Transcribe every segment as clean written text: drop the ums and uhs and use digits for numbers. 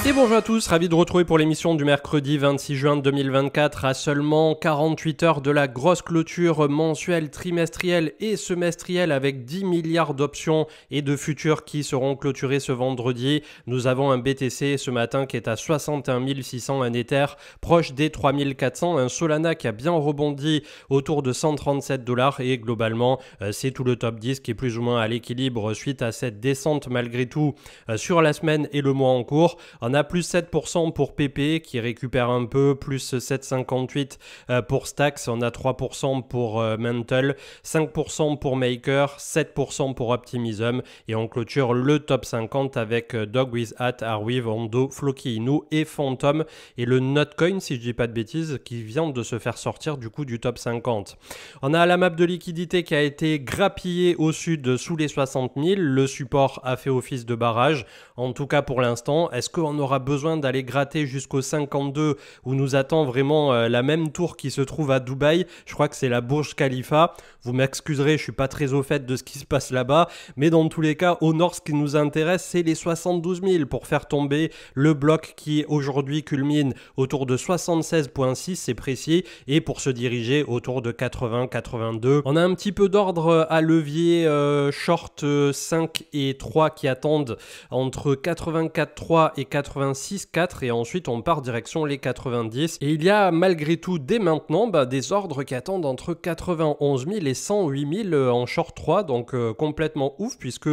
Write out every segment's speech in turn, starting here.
Et bonjour à tous, ravi de retrouver pour l'émission du mercredi 26 juin 2024 à seulement 48 heures de la grosse clôture mensuelle, trimestrielle et semestrielle avec 10 milliards d'options et de futurs qui seront clôturés ce vendredi. Nous avons un BTC ce matin qui est à 61 600, un Ether proche des 3400, un Solana qui a bien rebondi autour de 137 $ et globalement c'est tout le top 10 qui est plus ou moins à l'équilibre suite à cette descente malgré tout sur la semaine et le mois en cours. On a plus 7% pour PP qui récupère un peu, plus 7,58 pour Stacks, on a 3% pour Mantle, 5% pour Maker, 7% pour Optimism et on clôture le top 50 avec Dog with Hat, Arweave, Ondo, Floki Inu et Phantom et le Notcoin si je dis pas de bêtises qui vient de se faire sortir du coup du top 50. On a la map de liquidité qui a été grappillée au sud sous les 60 000, le support a fait office de barrage, en tout cas pour l'instant. Est-ce qu'on aura besoin d'aller gratter jusqu'au 52 où nous attend vraiment la même tour qui se trouve à Dubaï? Je crois que c'est la Burj Khalifa. Vous m'excuserez, je suis pas très au fait de ce qui se passe là-bas, mais dans tous les cas, au nord, ce qui nous intéresse, c'est les 72 000 pour faire tomber le bloc qui aujourd'hui culmine autour de 76,6, c'est précis, et pour se diriger autour de 80-82. On a un petit peu d'ordre à levier short 5 et 3 qui attendent entre 84,3 et 86,4 et ensuite on part direction les 90. Et il y a malgré tout dès maintenant des ordres qui attendent entre 91 000 et 108 000 en short 3, donc complètement ouf puisque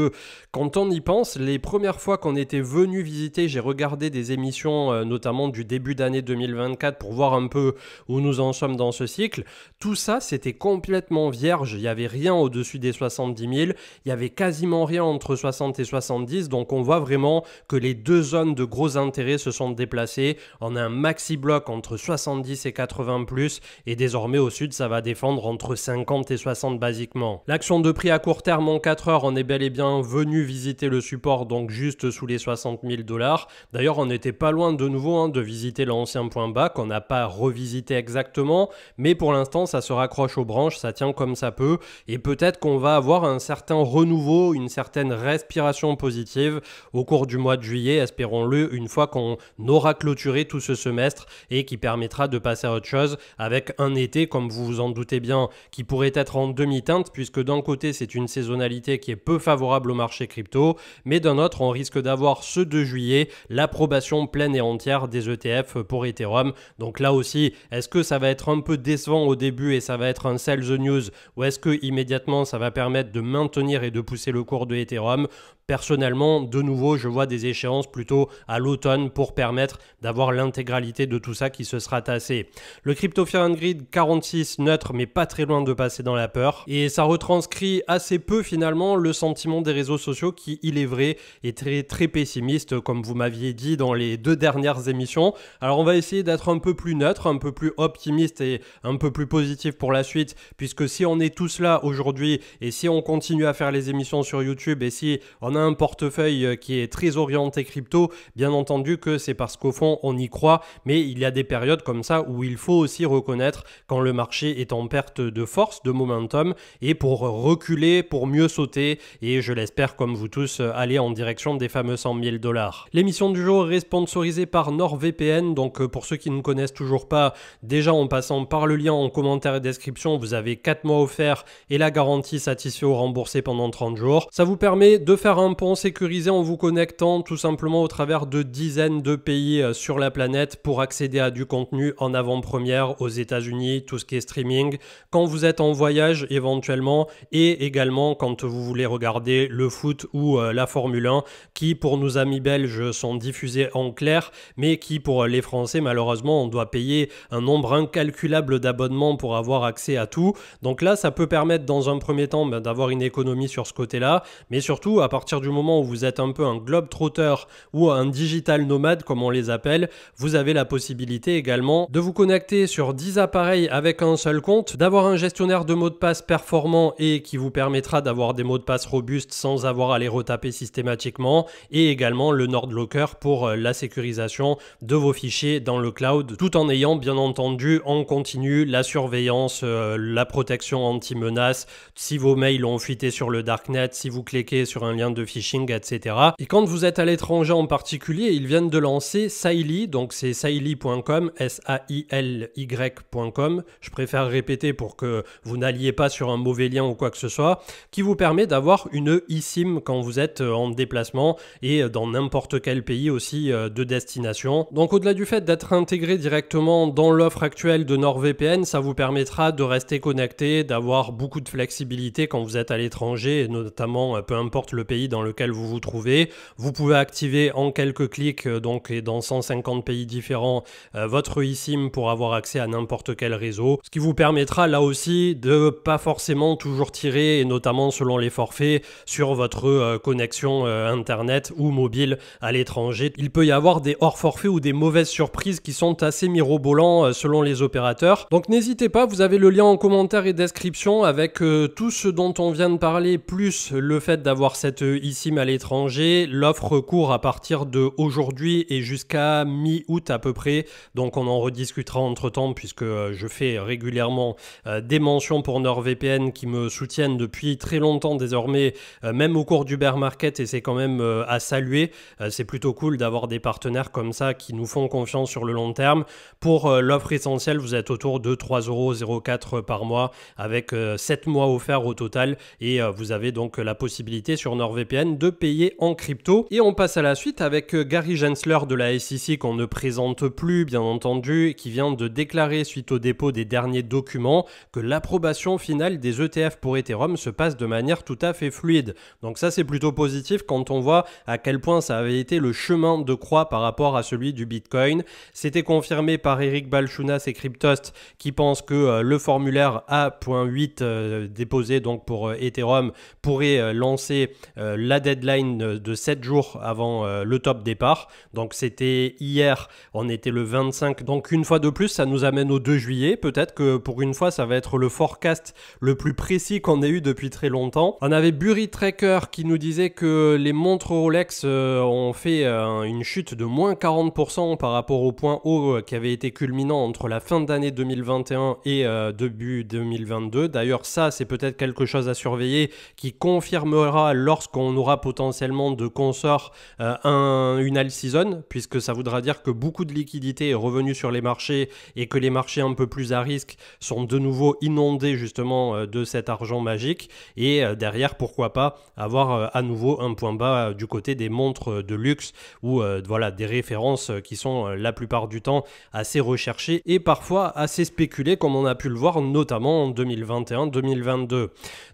quand on y pense, les premières fois qu'on était venu visiter, j'ai regardé des émissions notamment du début d'année 2024 pour voir un peu où nous en sommes dans ce cycle. Tout ça c'était complètement vierge, il n'y avait rien au-dessus des 70 000, il n'y avait quasiment rien entre 60 et 70, donc on voit vraiment que les deux zones de gros intérêt se sont déplacées. On a un maxi bloc entre 70 et 80 plus et désormais au sud ça va défendre entre 50 et 60 basiquement. L'action de prix à court terme en 4 heures, on est bel et bien venu visiter le support donc juste sous les 60 000 $. D'ailleurs on n'était pas loin de nouveau de visiter l'ancien point bas qu'on n'a pas revisité exactement, mais pour l'instant ça se raccroche aux branches, ça tient comme ça peut et peut-être qu'on va avoir un certain renouveau, une certaine respiration positive au cours du mois de juillet, espérons-le, une fois qu'on aura clôturé tout ce semestre et qui permettra de passer à autre chose avec un été, comme vous vous en doutez bien, qui pourrait être en demi-teinte puisque d'un côté c'est une saisonnalité qui est peu favorable au marché crypto, mais d'un autre on risque d'avoir ce 2 juillet l'approbation pleine et entière des ETF pour Ethereum. Donc là aussi, est-ce que ça va être un peu décevant au début et ça va être un sell the news ou est-ce que immédiatement ça va permettre de maintenir et de pousser le cours de Ethereum? Personnellement, de nouveau, je vois des échéances plutôt à l'automne pour permettre d'avoir l'intégralité de tout ça qui se sera tassé. Le Crypto Fear and Greed 46 neutre mais pas très loin de passer dans la peur et ça retranscrit assez peu finalement le sentiment des réseaux sociaux qui, il est vrai, est très pessimiste comme vous m'aviez dit dans les 2 dernières émissions. Alors on va essayer d'être un peu plus neutre, un peu plus optimiste et un peu plus positif pour la suite puisque si on est tous là aujourd'hui et si on continue à faire les émissions sur YouTube et si on a un portefeuille qui est très orienté crypto, bien entendu que c'est parce qu'au fond on y croit, mais il y a des périodes comme ça où il faut aussi reconnaître quand le marché est en perte de force, de momentum, et pour reculer, pour mieux sauter, et je l'espère comme vous tous, aller en direction des fameux 100 000 $. L'émission du jour est sponsorisée par NordVPN, donc pour ceux qui ne connaissent toujours pas, déjà en passant par le lien en commentaire et description, vous avez 4 mois offerts et la garantie satisfait ou remboursée pendant 30 jours. Ça vous permet de faire un pont sécurisé en vous connectant tout simplement au travers de dizaines de pays sur la planète pour accéder à du contenu en avant-première aux États-Unis, tout ce qui est streaming, quand vous êtes en voyage éventuellement et également quand vous voulez regarder le foot ou la Formule 1 qui pour nos amis belges sont diffusés en clair mais qui pour les Français malheureusement on doit payer un nombre incalculable d'abonnements pour avoir accès à tout. Donc là ça peut permettre dans un premier temps d'avoir une économie sur ce côté-là, mais surtout à partir du moment où vous êtes un peu un globe-trotter ou un digital nomade comme on les appelle, vous avez la possibilité également de vous connecter sur 10 appareils avec un seul compte, d'avoir un gestionnaire de mots de passe performant et qui vous permettra d'avoir des mots de passe robustes sans avoir à les retaper systématiquement, et également le NordLocker pour la sécurisation de vos fichiers dans le cloud, tout en ayant bien entendu en continu la surveillance, la protection anti-menace, si vos mails ont fuité sur le darknet, si vous cliquez sur un lien de de phishing, etc. Et quand vous êtes à l'étranger en particulier, ils viennent de lancer Saily, donc c'est saily.com, SAILY.com. Je préfère répéter pour que vous n'alliez pas sur un mauvais lien ou quoi que ce soit, qui vous permet d'avoir une eSIM quand vous êtes en déplacement et dans n'importe quel pays aussi de destination. Donc au-delà du fait d'être intégré directement dans l'offre actuelle de NordVPN, ça vous permettra de rester connecté, d'avoir beaucoup de flexibilité quand vous êtes à l'étranger, et notamment peu importe le pays dans lequel vous vous trouvez. Vous pouvez activer en quelques clics, donc et dans 150 pays différents, votre eSIM pour avoir accès à n'importe quel réseau, ce qui vous permettra là aussi de pas forcément toujours tirer, et notamment selon les forfaits, sur votre connexion internet ou mobile à l'étranger. Il peut y avoir des hors forfaits ou des mauvaises surprises qui sont assez mirobolants selon les opérateurs. Donc n'hésitez pas, vous avez le lien en commentaire et description avec tout ce dont on vient de parler, plus le fait d'avoir cette eSIM à l'étranger. L'offre court à partir de aujourd'hui et jusqu'à mi-août à peu près, donc on en rediscutera entre temps puisque je fais régulièrement des mentions pour NordVPN qui me soutiennent depuis très longtemps désormais, même au cours du bear market, et c'est quand même à saluer. C'est plutôt cool d'avoir des partenaires comme ça qui nous font confiance sur le long terme. Pour l'offre essentielle, vous êtes autour de 3,04 € par mois avec 7 mois offerts au total, et vous avez donc la possibilité sur NordVPN de payer en crypto. Et on passe à la suite avec Gary Gensler de la SEC qu'on ne présente plus bien entendu, qui vient de déclarer suite au dépôt des derniers documents que l'approbation finale des ETF pour Ethereum se passe de manière tout à fait fluide. Donc ça c'est plutôt positif quand on voit à quel point ça avait été le chemin de croix par rapport à celui du Bitcoin. C'était confirmé par Eric Balchunas et Cryptost qui pensent que le formulaire A.8 déposé donc pour Ethereum pourrait lancer la deadline de 7 jours avant le top départ. Donc c'était hier, on était le 25. Donc une fois de plus, ça nous amène au 2 juillet. Peut-être que pour une fois, ça va être le forecast le plus précis qu'on ait eu depuis très longtemps. On avait Bury Tracker qui nous disait que les montres Rolex ont fait une chute de moins 40% par rapport au point haut qui avait été culminant entre la fin d'année 2021 et début 2022. D'ailleurs, ça, c'est peut-être quelque chose à surveiller qui confirmera lorsqu'on aura potentiellement de consort une all season, puisque ça voudra dire que beaucoup de liquidité est revenue sur les marchés et que les marchés un peu plus à risque sont de nouveau inondés justement de cet argent magique, et derrière pourquoi pas avoir à nouveau un point bas du côté des montres de luxe ou voilà des références qui sont la plupart du temps assez recherchées et parfois assez spéculées comme on a pu le voir notamment en 2021-2022.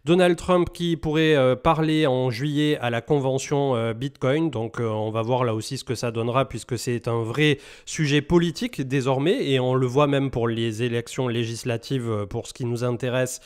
Donald Trump qui pourrait parler en juillet à la convention Bitcoin, donc on va voir là aussi ce que ça donnera puisque c'est un vrai sujet politique désormais, et on le voit même pour les élections législatives pour ce qui nous intéresse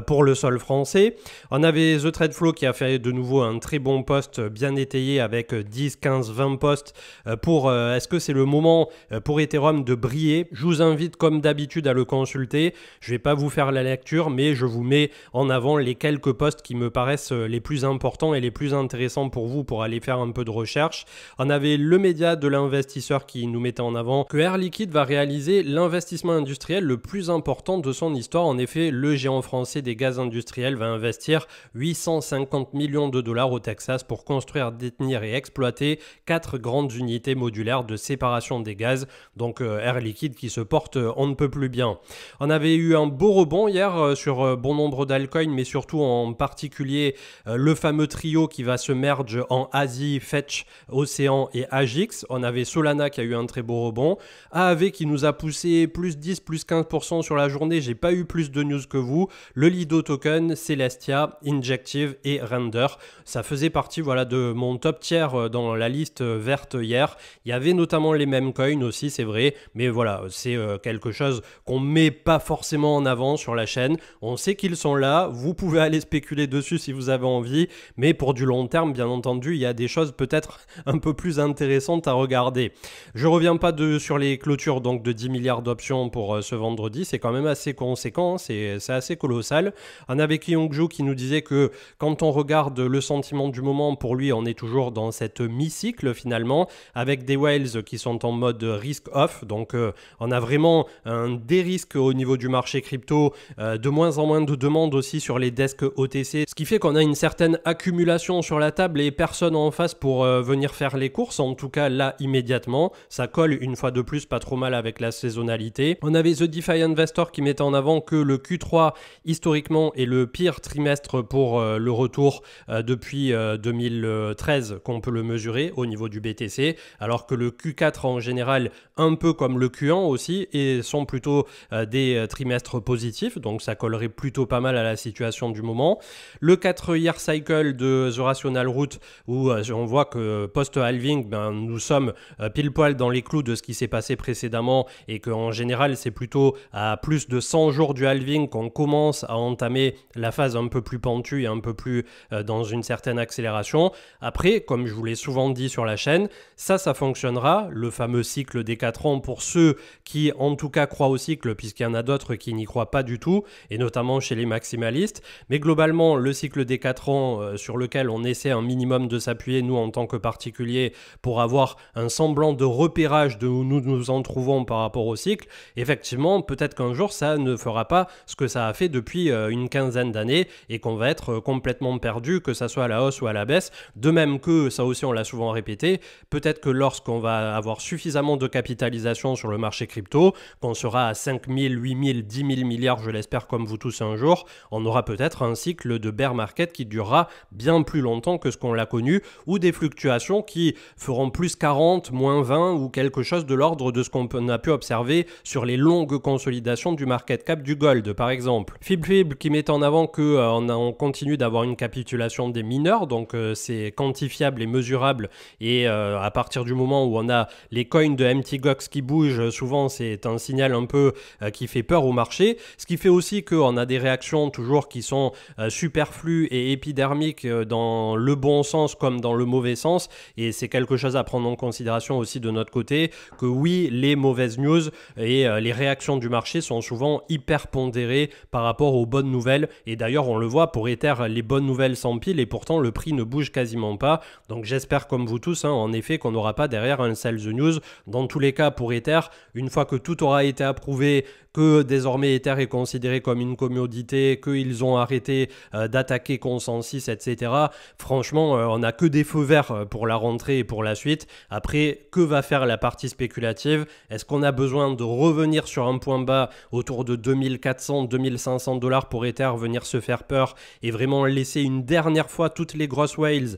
pour le sol français. On avait The Trade Flow qui a fait de nouveau un très bon post bien étayé avec 10, 15, 20 posts pour est-ce que c'est le moment pour Ethereum de briller. Je vous invite comme d'habitude à le consulter. Je vais pas vous faire la lecture, mais je vous mets en avant les quelques posts qui me paraissent les plus importants et les plus intéressants pour vous pour aller faire un peu de recherche. On avait le média de l'investisseur qui nous mettait en avant que Air Liquide va réaliser l'investissement industriel le plus important de son histoire. En effet, le géant français des gaz industriels va investir 850 millions de dollars au Texas pour construire, détenir et exploiter 4 grandes unités modulaires de séparation des gaz. Donc Air Liquide qui se porte on ne peut plus bien. On avait eu un beau rebond hier sur bon nombre d'altcoins, mais surtout en particulier le fameux trio qui va se merge en Asie, Fetch, Océan et Agix. On avait Solana qui a eu un très beau rebond, AAV qui nous a poussé plus 10, plus 15% sur la journée. J'ai pas eu plus de news que vous. Le Lido Token, Celestia, Injective et Render. Ça faisait partie voilà, de mon top tier dans la liste verte hier. Il y avait notamment les mêmes coins aussi, c'est vrai, mais voilà, c'est quelque chose qu'on met pas forcément en avant sur la chaîne. On sait qu'ils sont là, vous pouvez aller spéculer dessus si vous avez envie, mais pour du long terme, bien entendu, il y a des choses peut-être un peu plus intéressantes à regarder. Je reviens pas sur les clôtures donc de 10 milliards d'options pour ce vendredi, c'est quand même assez conséquent, c'est assez colossal. On avait Kyungju qui nous disait que quand on regarde le sentiment du moment, pour lui, on est toujours dans cette mi-cycle finalement, avec des whales qui sont en mode risk off, donc on a vraiment un dérisque au niveau du marché crypto, de moins en moins de demandes aussi sur les desks OTC, ce qui fait qu'on a une certaine accumulation solutions sur la table et personne en face pour venir faire les courses, en tout cas là immédiatement. Ça colle une fois de plus pas trop mal avec la saisonnalité. On avait The DeFi Investor qui mettait en avant que le Q3 historiquement est le pire trimestre pour le retour depuis 2013 qu'on peut le mesurer au niveau du BTC, alors que le Q4 en général, un peu comme le Q1 aussi, et sont plutôt des trimestres positifs, donc ça collerait plutôt pas mal à la situation du moment. Le 4-year cycle de The Rational Route, où on voit que post-halving, nous sommes pile poil dans les clous de ce qui s'est passé précédemment, et qu'en général c'est plutôt à plus de 100 jours du halving qu'on commence à entamer la phase un peu plus pentue et un peu plus dans une certaine accélération. Après, comme je vous l'ai souvent dit sur la chaîne, ça fonctionnera, le fameux cycle des 4 ans pour ceux qui en tout cas croient au cycle, puisqu'il y en a d'autres qui n'y croient pas du tout, et notamment chez les maximalistes. Mais globalement, le cycle des 4 ans sur lequel on essaie un minimum de s'appuyer, nous en tant que particuliers, pour avoir un semblant de repérage de où nous nous en trouvons par rapport au cycle, effectivement, peut-être qu'un jour, ça ne fera pas ce que ça a fait depuis une quinzaine d'années et qu'on va être complètement perdu, que ça soit à la hausse ou à la baisse. De même que, ça aussi on l'a souvent répété, peut-être que lorsqu'on va avoir suffisamment de capitalisation sur le marché crypto, qu'on sera à 5 000, 8 000, 10 000 milliards, je l'espère comme vous tous un jour, on aura peut-être un cycle de bear market qui durera bien plus longtemps que ce qu'on l'a connu, ou des fluctuations qui feront plus 40, moins 20 ou quelque chose de l'ordre de ce qu'on a pu observer sur les longues consolidations du market cap du gold par exemple. Fib qui met en avant qu'on continue d'avoir une capitulation des mineurs, donc c'est quantifiable et mesurable, et à partir du moment où on a les coins de MTGOX qui bougent, souvent c'est un signal un peu qui fait peur au marché, ce qui fait aussi qu'on a des réactions toujours qui sont superflues et épidermiques dans le bon sens comme dans le mauvais sens, et c'est quelque chose à prendre en considération aussi de notre côté, que oui, les mauvaises news et les réactions du marché sont souvent hyper pondérées par rapport aux bonnes nouvelles, et d'ailleurs on le voit pour Ether, les bonnes nouvelles s'empilent et pourtant le prix ne bouge quasiment pas. Donc j'espère comme vous tous en effet qu'on n'aura pas derrière un sell the news. Dans tous les cas pour Ether, une fois que tout aura été approuvé, que désormais Ether est considéré comme une commodité, qu'ils ont arrêté d'attaquer Consensus, etc. Franchement, on n'a que des feux verts pour la rentrée et pour la suite. Après, que va faire la partie spéculative? Est-ce qu'on a besoin de revenir sur un point bas autour de 2400, 2500 $ pour Ether, venir se faire peur et vraiment laisser une dernière fois toutes les grosses whales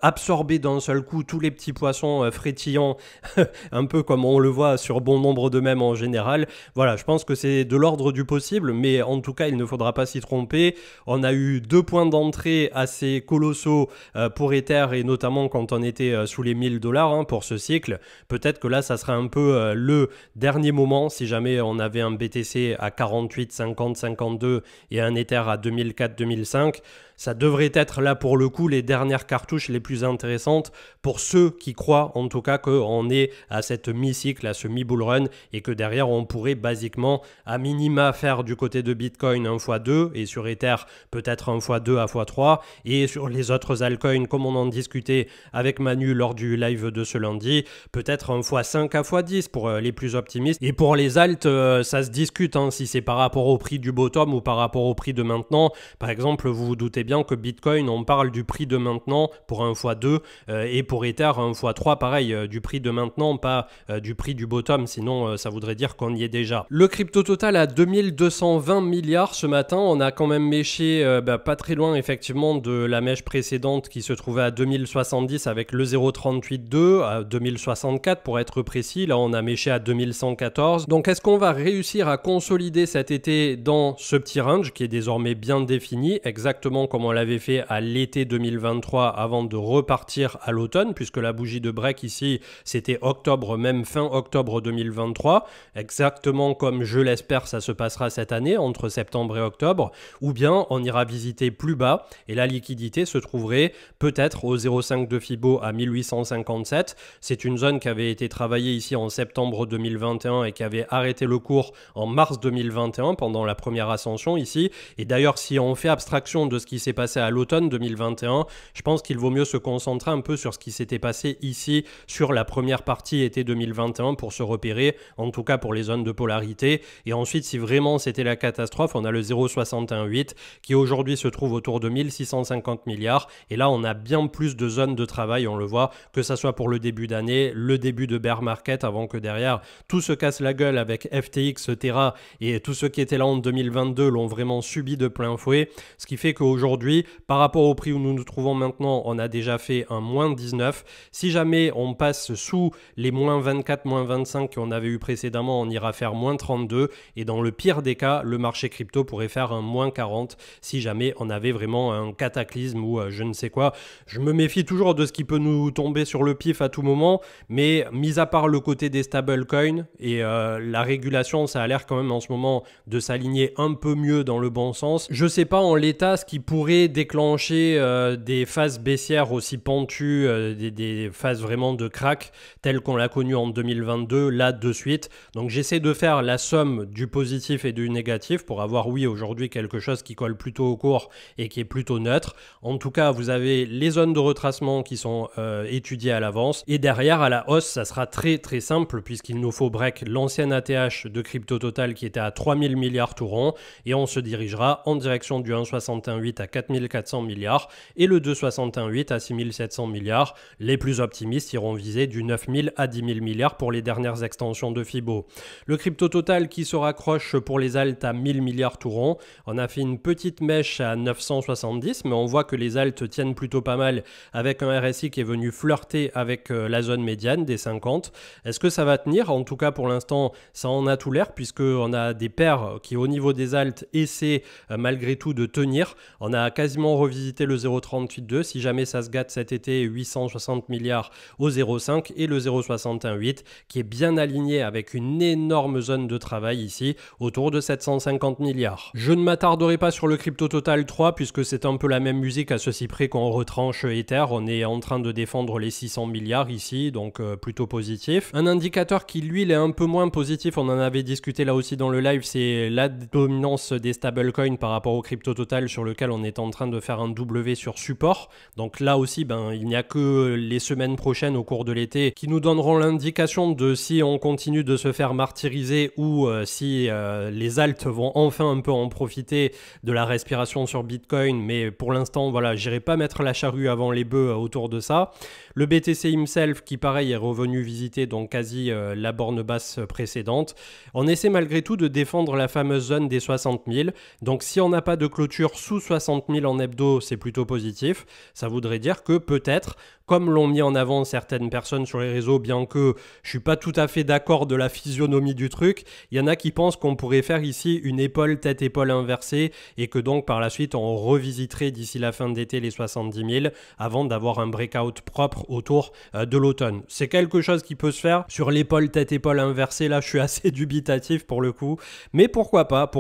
absorber d'un seul coup tous les petits poissons frétillants, un peu comme on le voit sur bon nombre de mèmes en général? Voilà, je pense que c'est de l'ordre du possible, mais en tout cas, il ne faudra pas s'y tromper. On a eu 2 points d'entrée assez colossaux pour Ether, et notamment quand on était sous les 1000 $ pour ce cycle. Peut-être que là, ça serait un peu le dernier moment, si jamais on avait un BTC à 48, 50, 52 et un Ether à 2004, 2005. Ça devrait être là pour le coup les dernières cartouches les plus intéressantes pour ceux qui croient en tout cas qu'on est à cette mi-cycle, à ce mi-bull run, et que derrière on pourrait basiquement à minima faire du côté de Bitcoin 1x2 et sur Ether peut-être 1x2 à x3, et sur les autres altcoins comme on en discutait avec Manu lors du live de ce lundi, peut-être 1x5 à x10 pour les plus optimistes. Et pour les alts, ça se discute si c'est par rapport au prix du bottom ou par rapport au prix de maintenant. Par exemple, vous vous doutez bien que Bitcoin, on parle du prix de maintenant pour 1x2 et pour Ether 1x3 pareil, du prix de maintenant, pas du prix du bottom, sinon ça voudrait dire qu'on y est déjà. Le crypto total à 2220 milliards ce matin, on a quand même méché pas très loin effectivement de la mèche précédente qui se trouvait à 2070 avec le 0,382 à 2064 pour être précis. Là on a méché à 2114. Donc est-ce qu'on va réussir à consolider cet été dans ce petit range qui est désormais bien défini, exactement comme on l'avait fait à l'été 2023 avant de repartir à l'automne, puisque la bougie de break ici c'était octobre, même fin octobre 2023, exactement comme je l'espère ça se passera cette année entre septembre et octobre, ou bien on ira visiter plus bas et la liquidité se trouverait peut-être au 0,5 de Fibo à 1857. C'est une zone qui avait été travaillée ici en septembre 2021 et qui avait arrêté le cours en mars 2021 pendant la première ascension ici, et d'ailleurs si on fait abstraction de ce qui s'est s'est passé à l'automne 2021. Je pense qu'il vaut mieux se concentrer un peu sur ce qui s'était passé ici sur la première partie été 2021 pour se repérer, en tout cas pour les zones de polarité. Et ensuite, si vraiment c'était la catastrophe, on a le 0,618 qui aujourd'hui se trouve autour de 1650 milliards. Et là, on a bien plus de zones de travail, on le voit, que ça soit pour le début d'année, le début de bear market, avant que derrière tout se casse la gueule avec FTX, Terra et tous ceux qui étaient là en 2022 l'ont vraiment subi de plein fouet. Ce qui fait qu'aujourd'hui, par rapport au prix où nous nous trouvons maintenant, on a déjà fait un moins 19. Si jamais on passe sous les moins 24, moins 25 qu'on avait eu précédemment, on ira faire moins 32. Et dans le pire des cas, le marché crypto pourrait faire un moins 40 si jamais on avait vraiment un cataclysme ou je ne sais quoi. Je me méfie toujours de ce qui peut nous tomber sur le pif à tout moment, mais mis à part le côté des stablecoins et la régulation, ça a l'air quand même en ce moment de s'aligner un peu mieux dans le bon sens. Je sais pas en l'état ce qui pourrait déclencher des phases baissières aussi pentues, des phases vraiment de crack telles qu'on l'a connu en 2022, là de suite. Donc j'essaie de faire la somme du positif et du négatif pour avoir oui aujourd'hui quelque chose qui colle plutôt au cours et qui est plutôt neutre. En tout cas, vous avez les zones de retracement qui sont étudiées à l'avance et derrière à la hausse, ça sera très très simple puisqu'il nous faut break l'ancienne ATH de Crypto Total qui était à 3000 milliards tout rond et on se dirigera en direction du 1,68 à 4400 milliards et le 2,68 à 6700 milliards. Les plus optimistes iront viser du 9000 à 10 000 milliards pour les dernières extensions de Fibo. Le Crypto Total qui se raccroche pour les alts à 1000 milliards tout rond. On a fait une petite mèche à 970 mais on voit que les alts tiennent plutôt pas mal avec un RSI qui est venu flirter avec la zone médiane des 50. Est-ce que ça va tenir? En tout cas pour l'instant ça en a tout l'air puisqu'on a des paires qui au niveau des alts essaient malgré tout de tenir. On a quasiment revisité le 0,382 si jamais ça se gâte cet été 860 milliards au 0,5 et le 0,618 qui est bien aligné avec une énorme zone de travail ici autour de 750 milliards. Je ne m'attarderai pas sur le Crypto Total 3 puisque c'est un peu la même musique à ceci près qu'on retranche Ether. On est en train de défendre les 600 milliards ici donc plutôt positif. Un indicateur qui lui il est un peu moins positif, on en avait discuté là aussi dans le live, c'est la dominance des stablecoins par rapport au Crypto Total sur lequel on est en train de faire un W sur support. Donc là aussi il n'y a que les semaines prochaines au cours de l'été qui nous donneront l'indication de si on continue de se faire martyriser ou si les alts vont enfin un peu en profiter de la respiration sur Bitcoin, mais pour l'instant voilà, j'irai pas mettre la charrue avant les bœufs autour de ça. Le BTC himself qui pareil est revenu visiter donc quasi la borne basse précédente. On essaie malgré tout de défendre la fameuse zone des 60 000. Donc si on n'a pas de clôture sous 60 000 en hebdo, c'est plutôt positif. Ça voudrait dire que peut-être, comme l'ont mis en avant certaines personnes sur les réseaux, bien que je suis pas tout à fait d'accord de la physionomie du truc, il y en a qui pensent qu'on pourrait faire ici une épaule tête-épaule inversée et que donc par la suite on revisiterait d'ici la fin d'été les 70 000 avant d'avoir un breakout propre autour de l'automne. C'est quelque chose qui peut se faire sur l'épaule tête-épaule inversée, là je suis assez dubitatif pour le coup, mais pourquoi pas.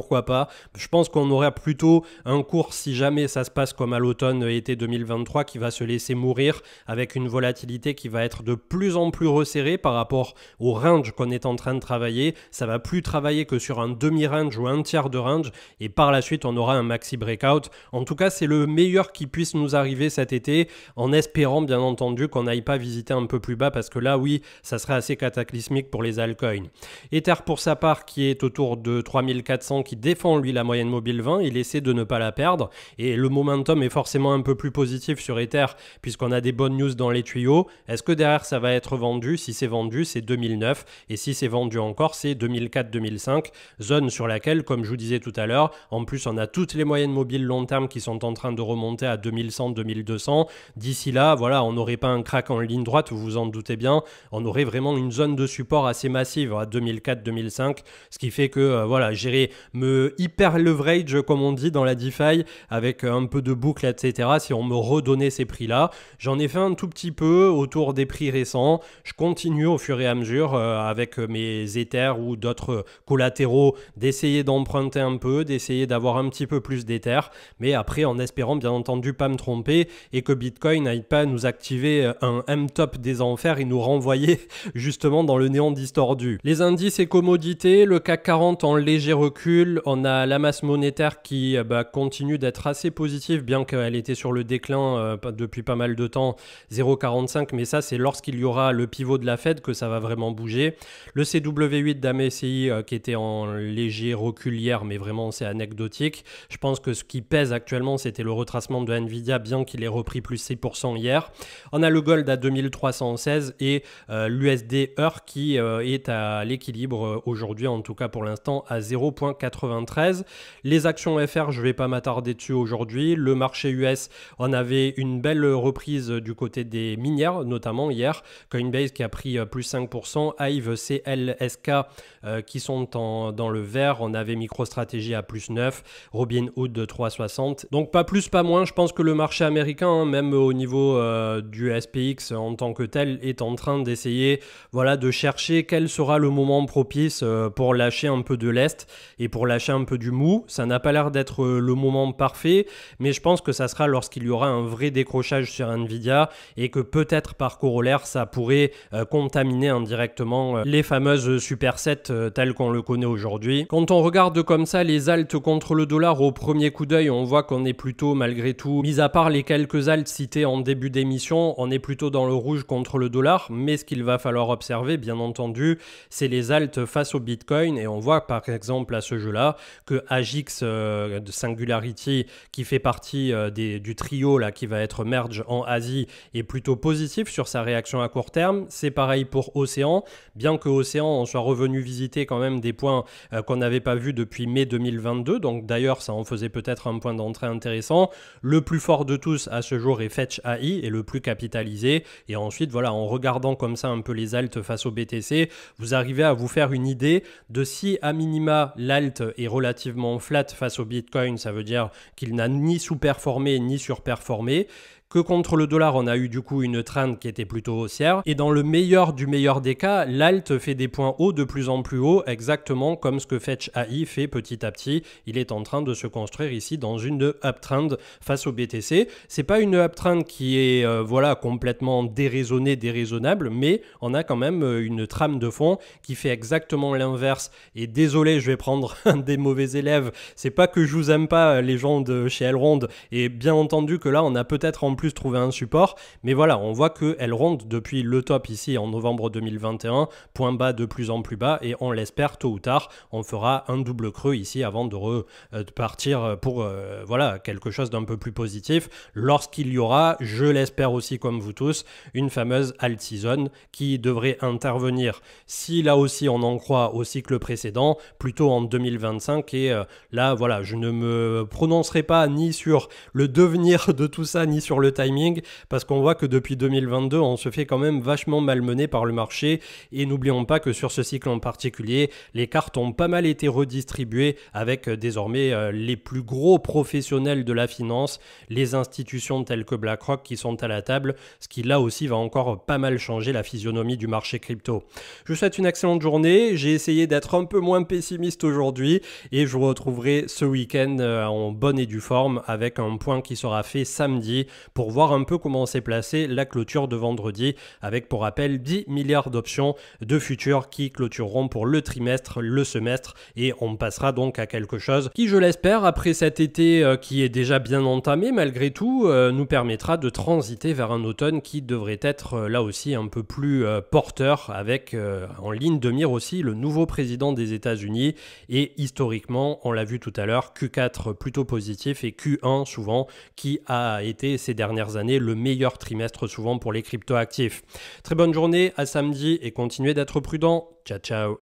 Je pense qu'on aurait plutôt un cours si jamais ça se passe comme à l'automne été 2023 qui va se laisser mourir avec une volatilité qui va être de plus en plus resserrée par rapport au range qu'on est en train de travailler. Ça va plus travailler que sur un demi-range ou un tiers de range et par la suite on aura un maxi breakout. En tout cas c'est le meilleur qui puisse nous arriver cet été en espérant bien entendu qu'on n'aille pas visiter un peu plus bas parce que là oui ça serait assez cataclysmique pour les altcoins. Ether pour sa part qui est autour de 3400 qui défend lui la moyenne mobile 20, il essaie de ne pas la perdre et le momentum est forcément un peu plus positif sur Ether puisqu'on a des bonnes news dans les tuyaux. Est-ce que derrière ça va être vendu? Si c'est vendu c'est 2009 et si c'est vendu encore c'est 2004-2005, zone sur laquelle comme je vous disais tout à l'heure, en plus on a toutes les moyennes mobiles long terme qui sont en train de remonter à 2100-2200. D'ici là voilà on n'aurait pas un crack en ligne droite, vous vous en doutez bien, on aurait vraiment une zone de support assez massive à 2004-2005, ce qui fait que voilà j'irai me hyper leverage comme on dit dans la DeFi avec un peu de boucle etc. si on me redonnait ces prix là. J'en ai fait un un tout petit peu autour des prix récents. Je continue au fur et à mesure avec mes Ethers ou d'autres collatéraux d'essayer d'emprunter un peu, d'essayer d'avoir un petit peu plus d'Ethers, mais après en espérant bien entendu pas me tromper et que Bitcoin n'aille pas nous activer un M-top des enfers et nous renvoyer justement dans le néant distordu. Les indices et commodités, le CAC 40 en léger recul, on a la masse monétaire qui continue d'être assez positive bien qu'elle était sur le déclin depuis pas mal de temps, 0,45, mais ça c'est lorsqu'il y aura le pivot de la Fed que ça va vraiment bouger. Le CW8 d'AMSCI qui était en léger recul hier, mais vraiment c'est anecdotique. Je pense que ce qui pèse actuellement c'était le retracement de Nvidia bien qu'il ait repris plus 6% hier. On a le gold à 2316 et l'USD Heure qui est à l'équilibre aujourd'hui, en tout cas pour l'instant à 0,93. Les actions FR, je ne vais pas m'attarder dessus aujourd'hui. Le marché US, on avait une belle reprise du côté des minières, notamment hier. Coinbase qui a pris plus 5%, Hive, CLSK qui sont dans le vert. On avait MicroStrategy à plus 9, Robinhood de 3,60. Donc pas plus, pas moins. Je pense que le marché américain, même au niveau du SPX en tant que tel, est en train d'essayer de chercher quel sera le moment propice pour lâcher un peu de lest et pour lâcher un peu du mou. Ça n'a pas l'air d'être le moment parfait, mais je pense que ça sera lorsqu'il y aura un vrai décrochage sur Nvidia et que peut-être par corollaire ça pourrait contaminer indirectement les fameuses supersets telles qu'on le connaît aujourd'hui. Quand on regarde comme ça les alts contre le dollar au premier coup d'œil, on voit qu'on est plutôt malgré tout, mis à part les quelques alts cités en début d'émission, on est plutôt dans le rouge contre le dollar, mais ce qu'il va falloir observer bien entendu c'est les alts face au Bitcoin et on voit par exemple à ce jeu-là que Agix de Singularity qui fait partie du trio là, qui va être merge en Asie est plutôt positif sur sa réaction à court terme. C'est pareil pour Océan, bien que Océan on soit revenu visiter quand même des points qu'on n'avait pas vus depuis mai 2022, donc d'ailleurs ça en faisait peut-être un point d'entrée intéressant. Le plus fort de tous à ce jour est Fetch AI et le plus capitalisé, et ensuite en regardant comme ça un peu les alts face au BTC, vous arrivez à vous faire une idée de si à minima l'alt est relativement flat face au Bitcoin, ça veut dire qu'il n'a ni sous-performé ni surperformé, que contre le dollar, on a eu du coup une trend qui était plutôt haussière. Et dans le meilleur du meilleur des cas, l'alt fait des points hauts de plus en plus hauts, exactement comme ce que Fetch AI fait petit à petit. Il est en train de se construire ici dans une uptrend face au BTC. C'est pas une uptrend qui est complètement déraisonnée, déraisonnable, mais on a quand même une trame de fond qui fait exactement l'inverse. Et désolé, je vais prendre un des mauvais élèves. C'est pas que je vous aime pas les gens de chez Elrond, et bien entendu que là on a peut-être en plus trouver un support, mais on voit qu'elle ronde depuis le top ici en novembre 2021, point bas de plus en plus bas, et on l'espère tôt ou tard, on fera un double creux ici avant de partir pour quelque chose d'un peu plus positif, lorsqu'il y aura, je l'espère aussi comme vous tous, une fameuse alt season qui devrait intervenir, si là aussi on en croit au cycle précédent, plutôt en 2025, et là je ne me prononcerai pas ni sur le devenir de tout ça, ni sur le timing, parce qu'on voit que depuis 2022 on se fait quand même vachement malmener par le marché, et n'oublions pas que sur ce cycle en particulier les cartes ont pas mal été redistribuées avec désormais les plus gros professionnels de la finance, les institutions telles que BlackRock qui sont à la table, ce qui là aussi va encore pas mal changer la physionomie du marché crypto. Je vous souhaite une excellente journée, j'ai essayé d'être un peu moins pessimiste aujourd'hui et je vous retrouverai ce week-end en bonne et due forme avec un point qui sera fait samedi pour voir un peu comment s'est placée la clôture de vendredi avec pour rappel 10 milliards d'options de futurs qui clôtureront pour le trimestre, le semestre, et on passera donc à quelque chose qui, je l'espère, après cet été qui est déjà bien entamé malgré tout, nous permettra de transiter vers un automne qui devrait être là aussi un peu plus porteur avec en ligne de mire aussi le nouveau président des États-Unis, et historiquement on l'a vu tout à l'heure, Q4 plutôt positif et Q1 souvent qui a été ces dernières années le meilleur trimestre souvent pour les crypto-actifs. Très bonne journée, à samedi et continuez d'être prudents. Ciao ciao.